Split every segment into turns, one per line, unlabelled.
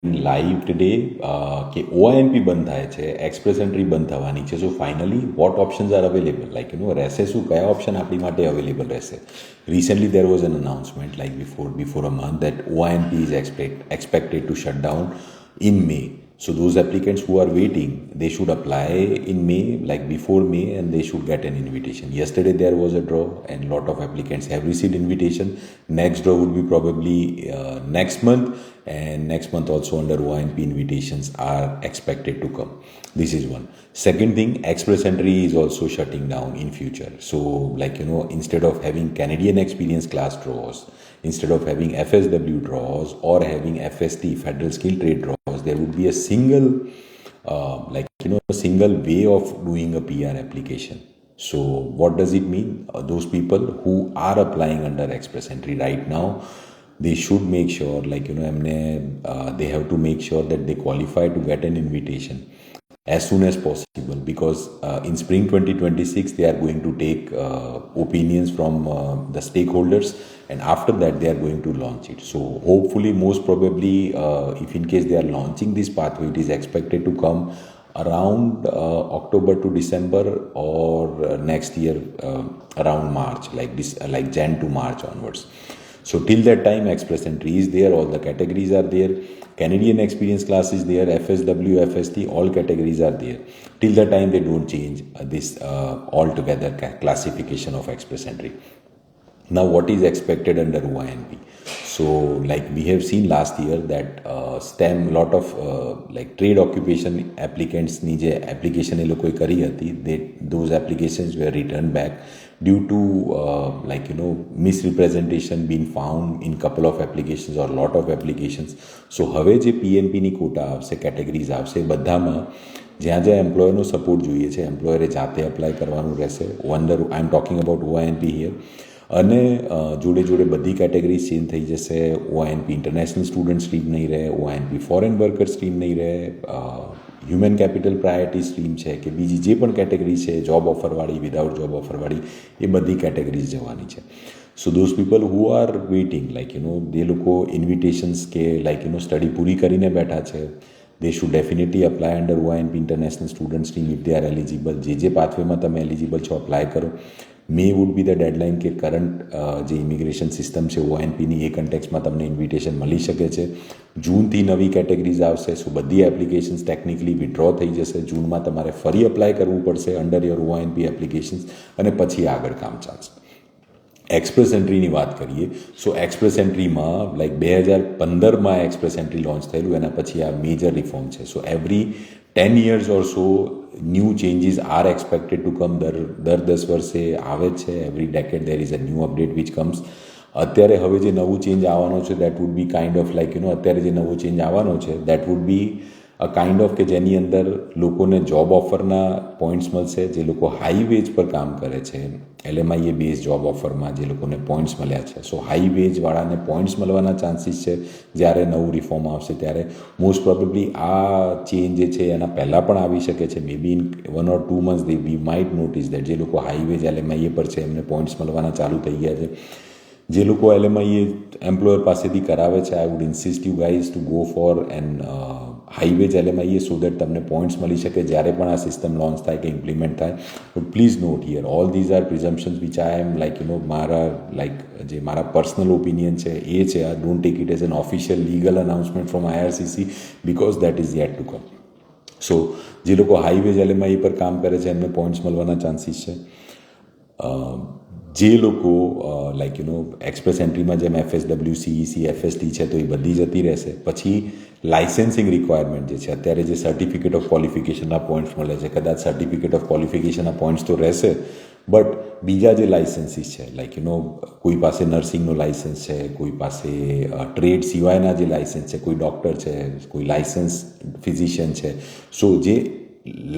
Live today કે ઓઆઈએનપી બંધ થાય છે, એક્સપ્રેસ એન્ટ્રી બંધ થવાની છે. So finally what options are available, like રહેશે શું, કયા ઓપ્શન આપણી માટે અવેલેબલ રહેશે. Recently there was an announcement like before a month that OINP is expected to shut down in May. So those applicants who are waiting, they should apply in May, like before May, and they should get an invitation. Yesterday there was a draw, and lot of applicants have received invitation. Next draw would be probably next month, and next month also under OINP invitations are expected to come. This is one. Second thing, express entry is also shutting down in future. So instead of having Canadian experience class draws, instead of having FSW draws or having FST federal skill trade draws, there would be a single way of doing a PR application. So what does it mean? Those people who are applying under express entry right now, they should make sure they have to make sure that they qualify to get an invitation as soon as possible, because in spring 2026 they are going to take opinions from the stakeholders, and after that they are going to launch it. So hopefully, most probably, if in case they are launching this pathway, it is expected to come around October to December, or next year around March, like Jan to March onwards. So till that time, express entry is there, all the categories are there, Canadian experience class is there, FSW, FST, all categories are there. Till the time they don't change this altogether classification of express entry. Now, what is expected under OINP? So, like we have seen last year that STEM, lot of trade occupation applicants ની જે application એ લોકોએ કરી હતી, those applications were returned back due to misrepresentation being found in couple of applications or lot of applications. So હવે જે PNPની quota આવશે, categories આવશે, બધામાં જ્યાં જ્યાં એમ્પ્લોયરનો સપોર્ટ જોઈએ છે, એમ્પ્લોયરે જાતે એપ્લાય કરવાનું રહેશે. Under eye am talking about OINP here. અને જોડે જોડે બધી કેટેગરીઝ ચેન્જ થઈ જશે. ઓઆઈએનપી ઇન્ટરનેશનલ સ્ટુડન્ટ સ્ટ્રીમ નહીં રહે, ઓઆઈએનપી ફોરેન વર્કર સ્ટ્રીમ નહીં રહે, હ્યુમન કેપિટલ પ્રાયોરિટી સ્ટ્રીમ છે કે બીજી જે પણ કેટેગરી છે, જોબ ઓફરવાળી, વિધાઉટ જોબ ઓફરવાળી, એ બધી કેટેગરીઝ જવાની છે. So those people who are waiting, જે લોકો ઇન્વિટેશન્સ કે સ્ટડી પૂરી કરીને બેઠા છે, they should definitely apply under OINP International Student Stream if they are eligible. જે પાથવેમાં તમે એલિજિબલ છો, અપ્લાય કરો. મે વુડ બી ધ ડેડલાઇન કે કરંટ જે ઇમિગ્રેશન સિસ્ટમ છે ઓઆઈએનપીની, એ કન્ટેક્સમાં તમને ઇન્વિટેશન મળી શકે છે. જૂનથી નવી કેટેગરીઝ આવશે, સો બધી એપ્લિકેશન્સ ટેકનિકલી વિડ્રો થઈ જશે. જૂનમાં તમારે ફરી અપ્લાય કરવું પડશે અંડર યોર ઓઆઈએનપી એપ્લિકેશન્સ, અને પછી આગળ કામ ચાલશે. એક્સપ્રેસ એન્ટ્રીની વાત કરીએ, સો એક્સપ્રેસ એન્ટ્રીમાં 2015માં એક્સપ્રેસ એન્ટ્રી લોન્ચ થયેલું, એના પછી આ મેજર રિફોર્મ છે. So every 10 years or so new changes are expected to come. દર 10 વર્ષે આવે છે. Every decade there is a new update which comes. અત્યારે હવે જે નવું ચેન્જ આવવાનો છે, that would be kind of અત્યારે જે નવો ચેન્જ આવવાનો છે, that would be a kind of કે જેની અંદર લોકોને જોબ ઓફરના પોઈન્ટ્સ મળશે. જે લોકો હાઈ વેજ પર કામ કરે છે, LMIA બેઝ જોબ ઓફરમાં જે લોકોને પોઈન્ટ્સ મળ્યા છે, સો હાઈ વેજવાળાને પોઈન્ટ્સ મળવાના ચાન્સીસ છે. જ્યારે નવું રિફોર્મ આવશે ત્યારે મોસ્ટ પ્રોબેબલી આ ચેન્જ જે છે એના પહેલાં પણ આવી શકે છે. Maybe in 1 or 2 months we might notice that જે લોકો હાઈ વેજ LMIA પર છે, એમને પોઈન્ટ્સ મળવાના ચાલુ થઈ ગયા છે. જે લોકો LMIA એમ્પ્લોયર પાસેથી કરાવે છે, I would insist you guys to go for an high wage LMIA, so that તમને પોઈન્ટ્સ મળી શકે જ્યારે પણ આ સિસ્ટમ લોન્ચ થાય કે ઇમ્પ્લિમેન્ટ થાય. But please note here, all these are presumptions which I am જે મારા પર્સનલ ઓપિનિયન છે એ છે. I don't take it as an official legal announcement from IRCC because that is yet to come. So જે લોકો high wage LMIA પર કામ કરે છે, એમને પોઈન્ટ્સ મળવાના ચાન્સીસ છે. જે લોકો એક્સપ્રેસ એન્ટ્રીમાં જેમ FSW, CEC, FST છે, તો એ બધી જતી રહેશે. પછી લાઇસન્સિંગ રિક્વાયરમેન્ટ જે છે, અત્યારે જે સર્ટિફિકેટ ઓફ ક્વોલિફિકેશનના પોઈન્ટ્સ મળે છે, કદાચ સર્ટિફિકેટ ઓફ ક્વોલિફિકેશનના પોઈન્ટ્સ તો રહેશે, બટ બીજા જે લાઇસન્સીસ છે, કોઈ પાસે નર્સિંગનો લાઇસન્સ છે, કોઈ પાસે ટ્રેડ સિવાયના જે લાઇસન્સ છે, કોઈ ડૉક્ટર છે, કોઈ લાઇસન્સ ફિઝિશિયન છે, સો જે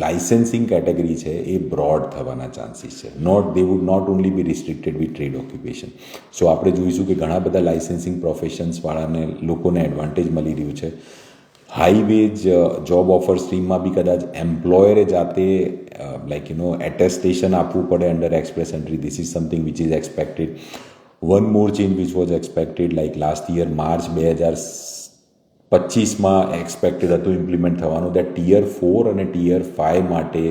લાઇસન્સિંગ કેટેગરી છે એ બ્રોડ થવાના ચાન્સીસ છે. They would not only be restricted with trade occupation. So આપણે જોઈશું કે ઘણા બધા લાઇસન્સિંગ પ્રોફેશન્સવાળાને લોકોને એડવાન્ટેજ મળી રહ્યું છે. હાઈ વેજ જોબ ઓફર સ્ટ્રીમમાં બી કદાચ એમ્પ્લોયરે જાતે એટેસ્ટેશન આપવું પડે under express entry. This is something which is expected. One more change which was expected last year March 2000 25માં એક્સપેક્ટેડ હતું ઇમ્પ્લિમેન્ટ થવાનું. દેટ ટિયર 4 અને ટિયર 5 માટે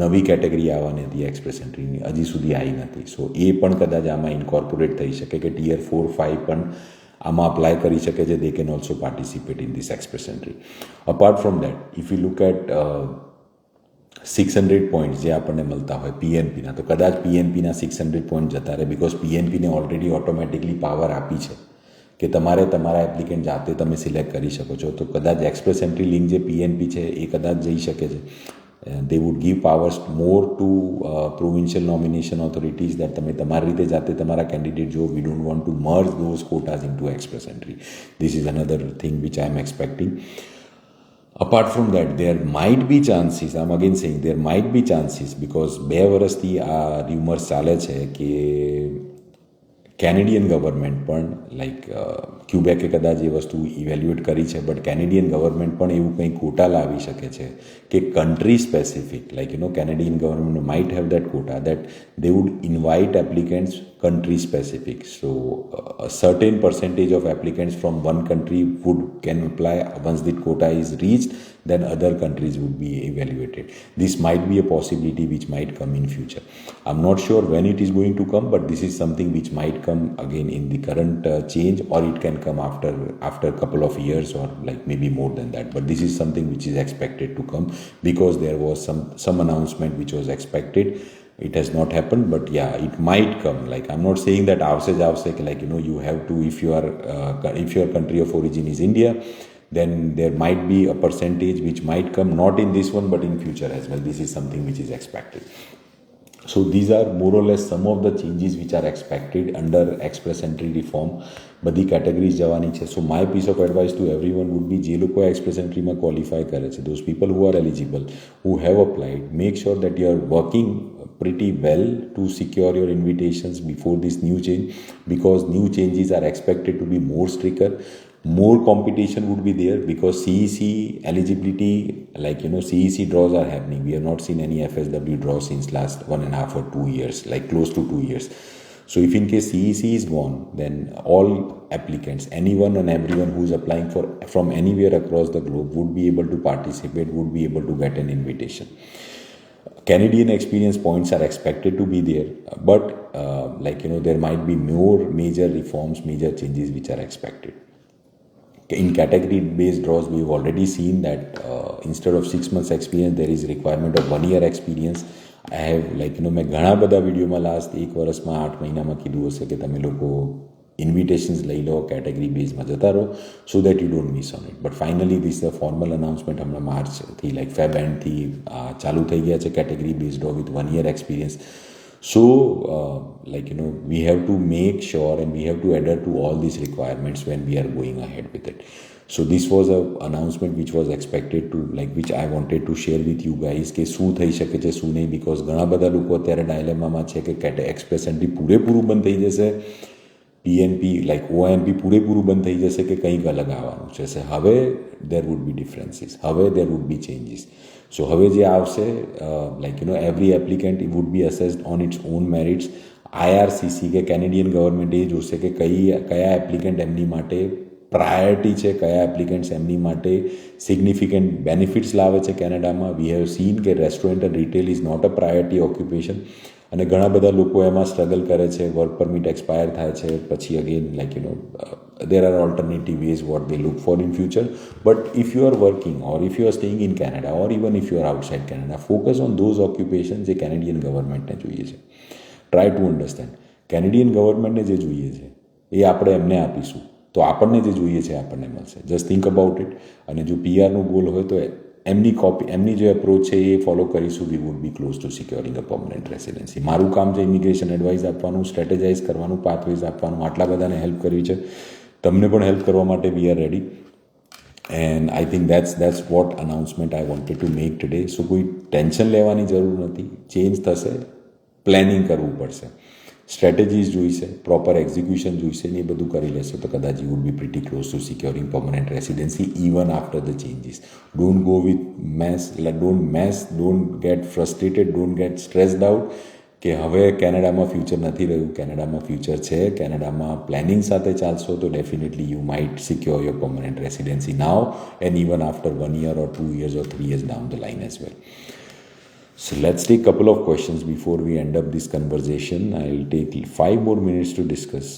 નવી કેટેગરી આવવાની હતી એક્સપ્રેસ એન્ટ્રીની, હજી સુધી આવી નથી. સો એ પણ કદાચ આમાં ઇન્કોર્પોરેટ થઈ શકે કે ટિયર 4, 5 પણ આમાં અપ્લાય કરી શકે છે. They can also participate in this express entry. Apart from that, if you look at 600 point જે આપણને મળતા હોય પીએનપીના, તો કદાચ પીએનપીના 600 પોઈન્ટ જતા રહે, બિકોઝ પીએનપીને ઓલરેડી ઓટોમેટિકલી પાવર આપી છે કે તમારે તમારા એપ્લિકેન્ટ જાતે તમે સિલેક્ટ કરી શકો છો. તો કદાચ એક્સપ્રેસ એન્ટ્રી લિંક જે પીએનપી છે એ કદાચ જઈ શકે છે. They would give powers more to provincial nomination authorities that તમે તમારી રીતે જાતે તમારા કેન્ડિડેટ જો. We don't want to merge those quotas into express entry. This is another thing which I am expecting. Apart from that, there might be chances, I'm again saying there might be chances, because 2 વર્ષથી આ rumours ચાલે છે કે Canadian government પણ like ક્યુબેકે કદાચ એ વસ્તુ evaluate કરી છે, બટ કેનેડિયન ગવર્મેન્ટ પણ એવું કંઈ કોટા લાવી શકે છે કે country specific, like Canadian government might have that quota that they would invite applicants country specific. So a certain percentage of applicants from one country can apply. Once the quota is reached, then other countries would be evaluated. This might be a possibility which might come in future. I'm not sure when it is going to come, but this is something which might come again in the current change, or it can come after a couple of years, or like maybe more than that. But this is something which is expected to come, because there was some announcement which was expected. It has not happened, but yeah, it might come. Like, I'm not saying that avse like, you have to, if your country of origin is India, then there might be a percentage which might come, not in this one but in future as well. This is something which is expected. So these are more or less some of the changes which are expected under express entry reform. બધી categories જવાની છે. So my piece of advice to everyone would be, જે લોકો express એન્ટ્રીમાં qualify કરે છે, those people who are eligible, who have applied, make sure that you are working pretty well to secure your invitations before this new change, because new changes are expected to be more stricter. More competition would be there, because CEC eligibility, like CEC draws are happening. We have not seen any FSW draws since last 1.5 or 2 years, like close to 2 years. So if in case CEC is gone, then all applicants, anyone and everyone who is applying from anywhere across the globe would be able to participate, would be able to get an invitation. Canadian experience points are expected to be there, but there might be more major reforms, major changes which are expected. In category-based draws, we've already seen that instead of 6 months experience, there is requirement of 1 year experience. I have મેં ઘણા બધા વિડીયોમાં last 1 વર્ષમાં 8 મહિનામાં કીધું હશે કે તમે લોકો ઇન્વિટેશન્સ લઈ લો, કેટેગરી બેઝમાં જતા રહો, so that you don't miss on it. But finally this formal announcement હમણાં માર્ચથી ફેબ એન્ડથી ચાલુ થઈ ગયા છે category base draw with 1 year experience. So we have to make sure and we have to adhere to all these requirements when we are going ahead with it. So this was a announcement which was expected to, which I wanted to share with you guys કે શું થઈ શકે છે શું નહીં, because ઘણા બધા લોકો અત્યારે ડાયલેમામાં છે કે એક્સપ્રેસ એન્ટ્રી પૂરેપૂરું બંધ થઈ જશે, પીએનપી ઓએમપી પૂરેપૂરું બંધ થઈ જશે કે કંઈક અલગ આવવાનું છે. હવે there would be differences, હવે there would be changes. So હવે જે આવશે, every applicant would be assessed on its own merits. IRCC કે કેનેડિયન ગવર્મેન્ટ એ જોશે કે કયા એપ્લિકન્ટ એમની માટે પ્રાયોરિટી છે, કયા એપ્લિકન્ટ્સ એમની માટે સિગ્નિફિકન્ટ બેનિફિટ્સ લાવે છે કેનેડામાં. વી હેવ સીન કે restaurant and retail is not a priority occupation, અને ઘણા બધા લોકો એમાં સ્ટ્રગલ કરે છે, વર્ક પરમિટ એક્સપાયર થાય છે, પછી again there are alternative ways what they look for in future. But if you are working, or if you are staying in Canada, or even if you are outside Canada, focus on those occupations જે Canadian ગવર્મેન્ટને જોઈએ છે. Try to understand Canadian ગવર્મેન્ટને જે જોઈએ છે એ આપણે એમને આપીશું તો આપણને જે જોઈએ છે આપણને મળશે. Just think about it. અને જો પીઆરનું ગોલ હોય તો એમની જે અપ્રોચ છે એ ફોલો કરીશું, we would be close to securing a permanent residency. મારું કામ છે ઇમિગ્રેશન એડવાઇસ આપવાનું, સ્ટ્રેટેજાઇઝ કરવાનું, પાથવેઝ આપવાનું, આટલા બધાને હેલ્પ કરવી છે. તમને પણ હેલ્પ કરવા માટે we are ready. And I think that's what announcement I wanted to make today. So કોઈ ટેન્શન લેવાની જરૂર નથી. ચેન્જ થશે, પ્લાનિંગ કરવું પડશે, સ્ટ્રેટેજીસ જોઈશે, પ્રોપર એક્ઝિક્યુશન જોઈશે, ને એ બધું કરી લેશે તો કદાચ you would be pretty close to securing permanent residency even after the changes. Don't go with don't get frustrated, don't get stressed out. કે હવે કેનેડામાં ફ્યુચર નથી રહ્યું, કેનેડામાં ફ્યુચર છે, કેનેડામાં પ્લાનિંગ સાથે ચાલશો તો definitely you might secure your permanent residency now and even after 1 year or 2 years or 3 years down the line as well. So let's take a couple of questions before we end up this conversation. I'll take 5 more minutes to discuss.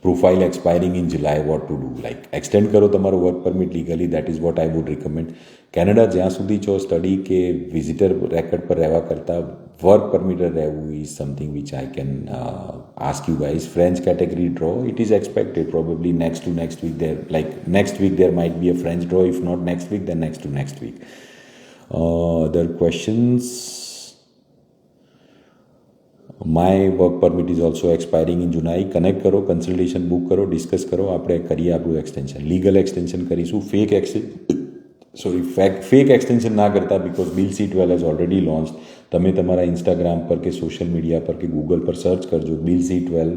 Profile expiring in July, what to do? Like extend કરો તમારો work permit legally, that is what I would recommend. Canada જ્યાં સુધી છો study કે visitor record પર રહેવા કરતાં work permit રહેવું is something which I can ask you guys. French category draw, it is expected probably next week there, like next week there might be a French draw, if not next week then next week. Other questions? My work permit is also expiring in July. Connect કરો, consultation book કરો, discuss કરો, આપણે કરીએ આપણું extension, legal extension કરીશું. Fake extension ના કરતા, because bill C12 has already launch. તમે તમારા ઇન્સ્ટાગ્રામ પર કે સોશિયલ મીડિયા પર કે ગૂગલ પર સર્ચ કરજો bill C12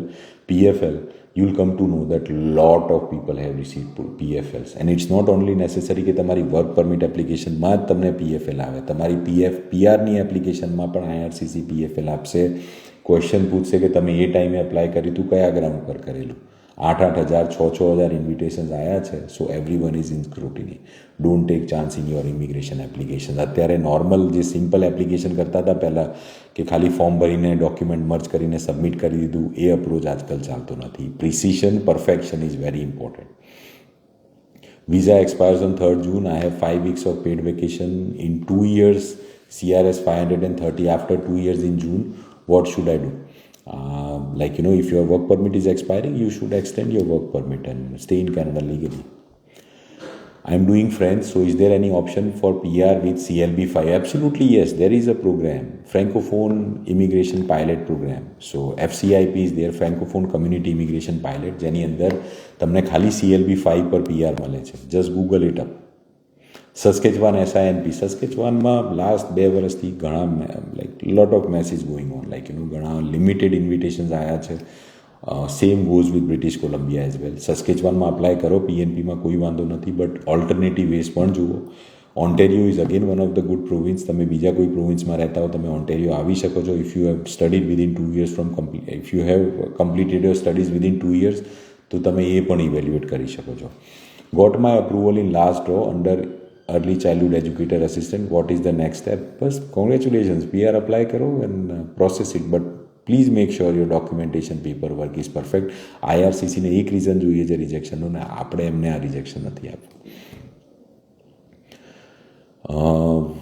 PFL. You will come to know that lot of people have received PFLs, and it's not only necessary કે તમારી વર્ક પરમિટ એપ્લિકેશનમાં જ તમને PFL આવે, તમારી PRની એપ્લિકેશનમાં પણ IRCC PFL આપશે. ક્વેશ્ચન પૂછશે કે તમે એ ટાઈમે એપ્લાય કર્યું હતું, કયા ગ્રાઉન્ડ પર કરેલું. 8,000 6,000 ઇન્વિટેશન્સ આવ્યા છે. So every one is in scrutiny. Don't take chance in your immigration application. અત્યારે નોર્મલ જે સિમ્પલ એપ્લિકેશન કરતા હતા પહેલાં, કે ખાલી ફોર્મ ભરીને ડોક્યુમેન્ટ મર્જ કરીને સબમિટ કરી દીધું, એ અપ્રોચ આજકાલ ચાલતો નથી. Precision, perfection is very important. Visa expires on 3rd June. I have 5 weeks of paid vacation in 2 years. CRS 530 after 2 years in June. What should I do? If your work permit is expiring, you should extend your work permit and stay in Canada legally. I'm doing French, so is there any option for PR with CLB5? Absolutely yes, there is a program, Francophone Immigration Pilot Program. So FCIP is there, Francophone Community Immigration Pilot, જેની અંદર તમને ખાલી CLB5 પર PR મળે છે. Just Google it up. Saskatchewan SINP, સસ્કેચવાનમાં last 2 વર્ષથી ઘણા lot of message going on, ઘણા લિમિટેડ ઇન્વિટેશન્સ આવ્યા છે. Same goes with British Columbia as well. સસ્કેચવાનમાં અપ્લાય કરો, PNPમાં કોઈ વાંધો નથી, બટ ઓલ્ટરનેટિવ વેઝ પણ જુઓ. Ontario is again one of the good province. તમે બીજા કોઈ પ્રોવિન્સમાં રહેતા હો, તમે ઓન્ટેરિયો આવી શકો છો. If you have studied within 2 years if you have completed your studies within 2 years, તો તમે એ પણ ઇવેલ્યુએટ કરી શકો છો. Got my approval in last draw under early childhood educator assistant. What is the next step? બસ congratulations, PR apply કરો and process it, but please make sure your documentation paperwork is perfect. IRCC ને એક reason જોઈએ છે રિજેક્શનનું, ને આપણે એમને આ રિજેક્શન નથી આપ્યું.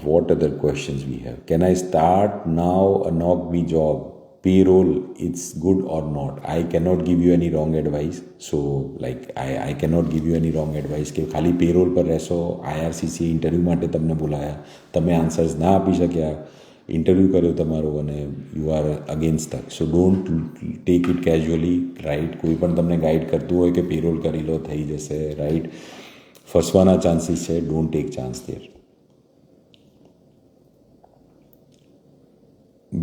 What other questions we have? Can I start now a NOCB job? Payroll, it's good or not? I cannot give you any wrong advice. So I cannot give you any wrong advice કે ખાલી parole પર રહેશો. IRCC interview માટે તમને બોલાયા, તમે answers ના આપી શક્યા, ઇન્ટરવ્યૂ કર્યો તમારો અને you are again stuck. So don't take it casually, right. કોઈ પણ તમને ગાઈડ કરતું હોય કે પેરોલ કરી લો થઈ જશે, રાઈટ, ફસવાના ચાન્સીસ છે. Don't take chance there.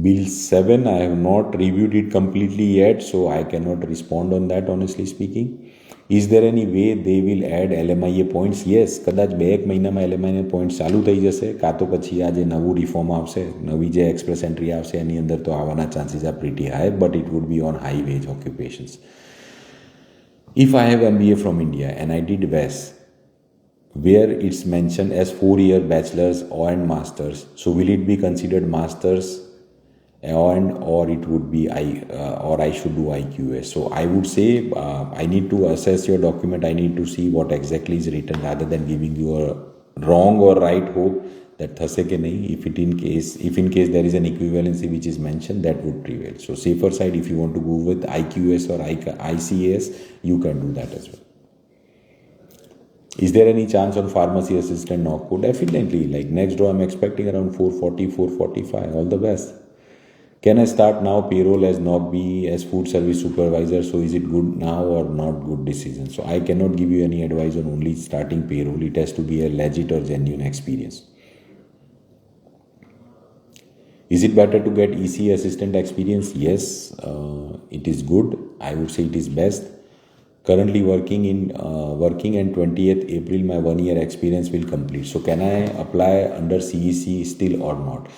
Bill 7, I have not reviewed it completely yet, so I cannot respond on that, honestly speaking. Is there any way they will add LMIA points? Yes, કદાચ 2-1 મહિનામાં LMIA points ચાલુ થઈ જશે, કાં તો પછી આ જે નવું રિફોર્મ આવશે, નવી જે એક્સપ્રેસ એન્ટ્રી આવશે, એની અંદર તો આવવાના chances are pretty high, but it would be on high wage occupations. If I have MBA from India and I did WES, where it's mentioned as 4-year bachelor's and master's, so will it be considered master's or it would be or I should do IQS? So I would say I need to assess your document. I need to see what exactly is written rather than giving you a wrong or right hope that thase ke nahi. If in case there is an equivalency which is mentioned, that would prevail. So safer side, if you want to go with IQS or ICAS, you can do that as well. Is there any chance on pharmacy assistant NOCO? Definitely. Like next draw I'm expecting around 440, 445. All the best. Can I start now payroll as NOCB as food service supervisor? So is it good now or not good decision? So I cannot give you any advice on only starting payroll. It has to be a legit or genuine experience. Is it better to get EC assistant experience? Yes, it is good. I would say it is best. Currently working and 20th April my 1 year experience will complete. So can I apply under CEC still or not?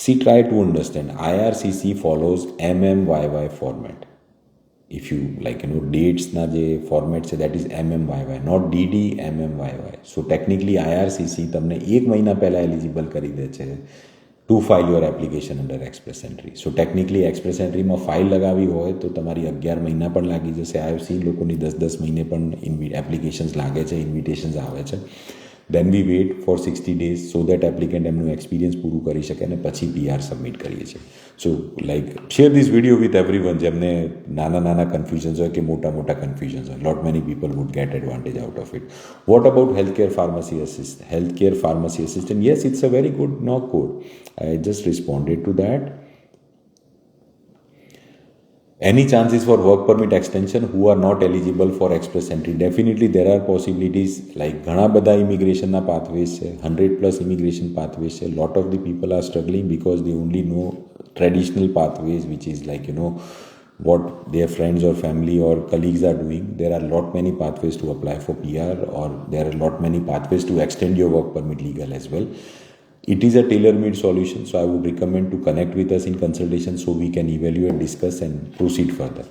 See, try to understand. IRCC follows MMYY format. If you dates na je format છે that is MMYY, not DD MMYY. So technically IRCC તમને 1 મહિના પહેલા eligible કરી દે છે to file your application under Express Entry. So technically Express Entry માં file લગાવી હોય તો તમારી 11 મહિના પણ લાગી જશે. I have seen લોકોની 10 મહિને પણ એપ્લિકેશન્સ લાગે છે, ઇન્વિટેશન્સ આવે છે. Then we wait for 60 days so that applicant એમનું એક્સપિરિયન્સ પૂરું કરી શકે અને પછી PR સબમિટ કરીએ છીએ. So share this video with everyone જેમને નાના કન્ફ્યુઝન્સ હોય કે મોટા કન્ફ્યુઝન્સ હોય. Lot many people would get advantage out of it. What about healthcare pharmacy assistant? Yes, it's a very good knock code. I just responded to that. Any chances for work permit extension who are not eligible for express entry? Definitely there are possibilities. Like ઘણા બધા ઇમિગ્રેશનના pathways છે, 100+ immigration pathways છે. Lot of the people are struggling because they only know traditional pathways, which is what their friends or family or colleagues are doing. There are lot many pathways to apply for PR, or there are lot many pathways to extend your work permit legal as well. It is a tailor-made solution, so I would recommend to connect with us in consultation so we can evaluate, discuss and proceed further.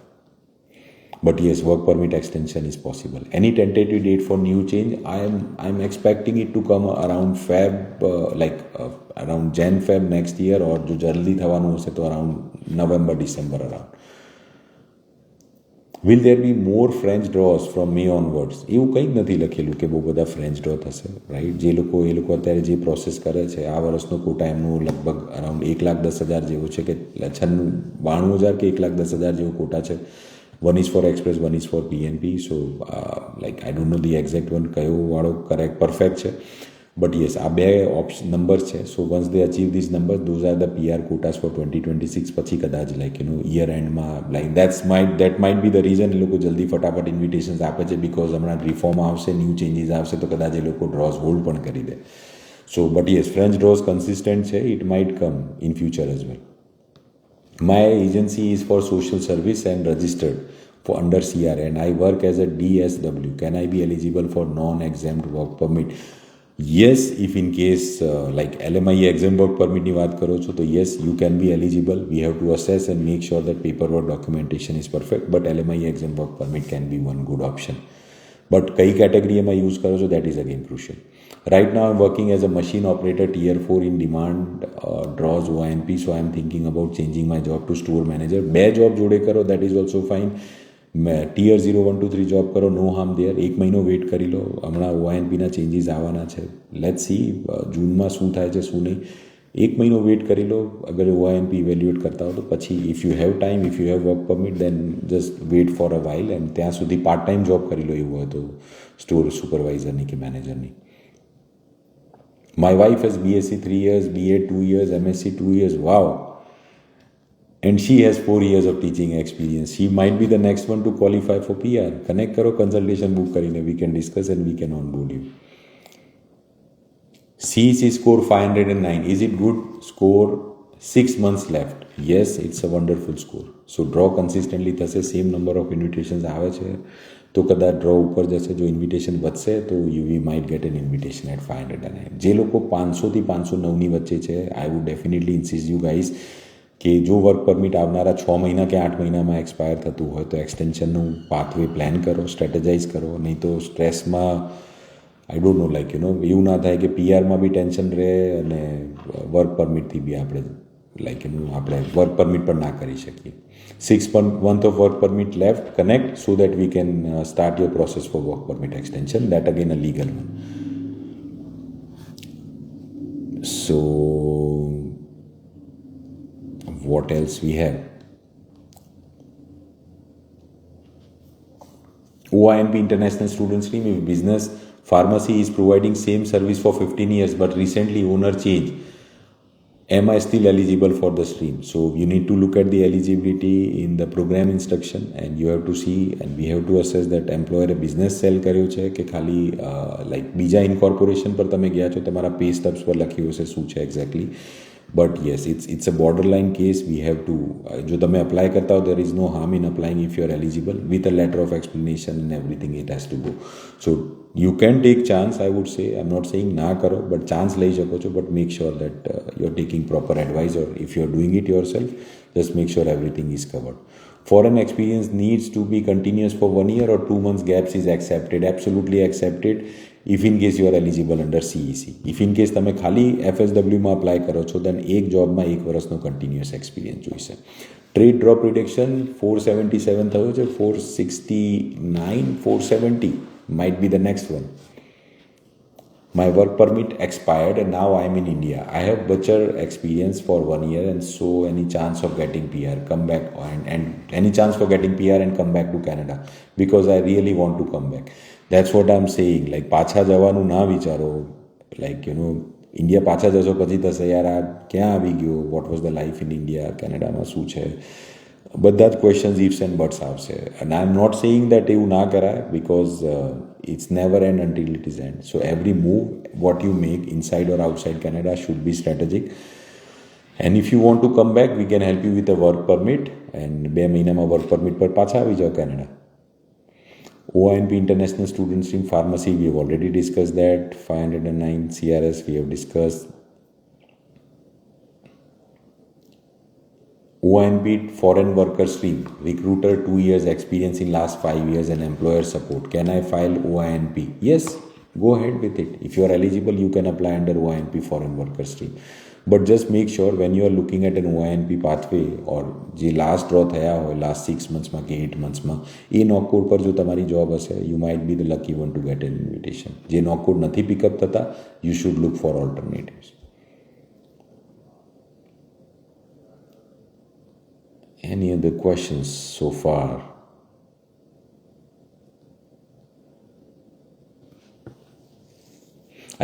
But yes, work permit extension is possible. Any tentative date for new change? I'm expecting it to come around around Jan-Feb next year, or jo jaldi thawanu hase to around November-December around. Will there be more French draws from May onwards? એવું કંઈ નથી લખેલું કે બહુ બધા French draw થશે, right. એ લોકો અત્યારે જે પ્રોસેસ કરે છે, આ વર્ષનો કોટા એમનું લગભગ અરાઉન્ડ 1,10,000 જેવો છે, કે 92,000 કે 1,10,000 જેવો કોટા છે. One is for express, one is for PNP. So I don't know the exact one કયો વાળો કરેક્ટ પરફેક્ટ છે. But yes, આ બે નંબર્સ છે. સો once they achieve these numbers, those are the PR quotas for 2026. પછી કદાચ year એન્ડમાં that might be the reason એ લોકો જલ્દી ફટાફટ ઇન્વિટેશન્સ આપે છે, બીકોઝ હમણાં રિફોર્મ આવશે, ન્યૂ ચેન્જીસ આવશે, તો કદાચ એ લોકો ડ્રોઝ હોલ્ડ પણ કરી દે. So but yes, French draws consistent છે. It might come in future as well. My agency is for social service and registered for under CRA, and I work as a DSW. Can I be eligible for non-exempt work permit? Yes, if in case LMI exempt work permit ની વાત કરો છો તો yes, you can be eligible. We have to assess and make sure that paperwork documentation is perfect, but LMI exempt work permit can be one good option. But કઈ category એમાં use કરો છો, that is again crucial. Right now I'm working as a machine operator tier 4 in demand draws OINP, so I'm thinking about changing my job to store manager. બે job જોડે કરો, that is also fine. Tear 0, 1, 2, 3 job કરો, નો harm દેર. 1 મહિનો weight કરી લો, હમણાં OINPના changes આવવાના છે. Let's see જૂનમાં શું થાય છે શું નહીં. 1 મહિનો વેઇટ કરી લો. અગર OINP ઇવેલ્યુએટ કરતા હો તો પછી if you have time, if you have work permit, then just wait for a while, and ત્યાં સુધી પાર્ટ ટાઈમ જોબ કરી લો એવું હોય તો, સ્ટોર સુપરવાઇઝરની કે મેનેજરની. My wife has BSc 3 years, BA 2 years, MSc 2 years. Wow. And she has 4 years of teaching experience. She might be the next one to qualify for PR. Connect karo, consultation book karine, we can discuss and we can onboard you. CEC score 509. Is it good score? 6 months left. Yes, it's a wonderful score. So draw consistently થશે, same number of ઇન્વિટેશન્સ આવે છે તો કદાચ draw ઉપર જશે. જો invitation વધશે તો we might get an invitation at 509. જે લોકો 500 થી 509ની વચ્ચે છે, I would definitely insist you guys કે જો વર્ક પરમિટ આવનારા 6 મહિના કે 8 મહિનામાં એક્સપાયર થતું હોય તો એક્સટેન્શનનું પાથવે પ્લાન કરો, સ્ટ્રેટેજાઇઝ કરો. નહીં તો સ્ટ્રેસમાં આઈ ડોન્ટ નો એવું ના થાય કે પીઆરમાં બી ટેન્શન રહે અને વર્ક પરમિટથી બી આપણે વર્ક પરમિટ પણ ના કરી શકીએ. 6 month of work permit left. Connect so that we can start your process for work permit extension. That again a legal one. So what else we have? OINP International Student Stream. If business pharmacy is providing same service for 15 years but recently owner change, am I still eligible for the stream? So you need to look at the eligibility in the program instruction, and you have to see, and we have to assess that employer a business sell કર્યો છે કે ખાલી બીજા incorporation પર તમે ગયા છો, તમારા પે સ્ટબ્સ પર લખ્યું હશે શું છે exactly. But yes, it's a borderline case. We have to જો તમે apply કરતા હો, there is no harm in applying if you are eligible with a letter of explanation and everything. It has to go. So you can take chance, I would say. I'm not saying ના કરો, but chance લઈ શકો છો, but make sure that you're taking proper advice, or if you're doing it yourself, just make sure everything is covered. Foreign experience needs to be continuous for 1 year or 2 months gaps is accepted, absolutely accepted, if in case you are eligible under CEC. If in case તમે ખાલી FSWમાં apply કરો છો, then એક જોબમાં 1 વર્ષનો continuous experience જોઈશે. Trade drop reduction 477 થયો છે, 469, 470 might be the next one. My work permit expired and now I am in India. I have butcher experience for 1 year, and so any chance of getting PR, come back, and any chance for getting PR and come back to Canada, because I really want to come back. That's what I'm saying. Like પાછા જવાનું ના વિચારો. Like, you know, India પાછા જશો પછી થશે યાર આ ક્યાં આવી ગયો, what was the life in India, કેનેડામાં શું છે, બધા જ ક્વેશ્ચન્સ ઇફ્સ એન્ડ બટ્સ આવશે. And I am not saying that એવું ના કરાય, because it's never end until it is end. So every move what you make inside or outside Canada should be strategic. And if you want to come back, we can help you with a work permit, and 2 મહિનામાં work permit પર પાછા આવી જાઓ Canada. OINP International Student Stream Pharmacy, we have already discussed that. 509 CRS we have discussed. OINP Foreign Worker Stream, recruiter 2 years experience in last 5 years and employer support. Can I file OINP? Yes, go ahead with it. If you are eligible, you can apply under OINP Foreign Worker Stream. But just make sure when you are looking at an OINP pathway, or જે last draw થયા હોય last 6 monthsમાં કે 8 monthsમાં, એ નોકકોડ પર જો તમારી job હશે, you might be the lucky one to get an invitation. જે નોકકોડ નથી પિકઅપ થતા, you should look for alternatives. Any other questions so far?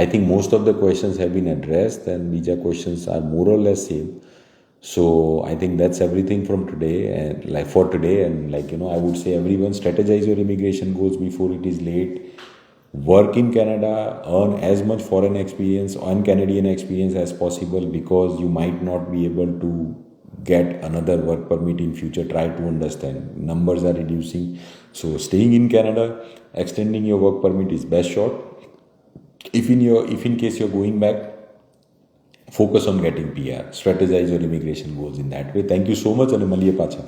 I think most of the questions have been addressed, and બીજા questions are more or less same. So I think that's everything from today, and like for today. And like, you know, I would say everyone strategize your immigration goals before it is late. Work in Canada, earn as much foreign experience and Canadian experience as possible, because you might not be able to get another work permit in future. Try to understand, numbers are reducing, so staying in Canada, extending your work permit is best shot. If in case you're going back, focus on getting PR, strategize your immigration goals in that way. Thank you so much, and મળીએ પાછા.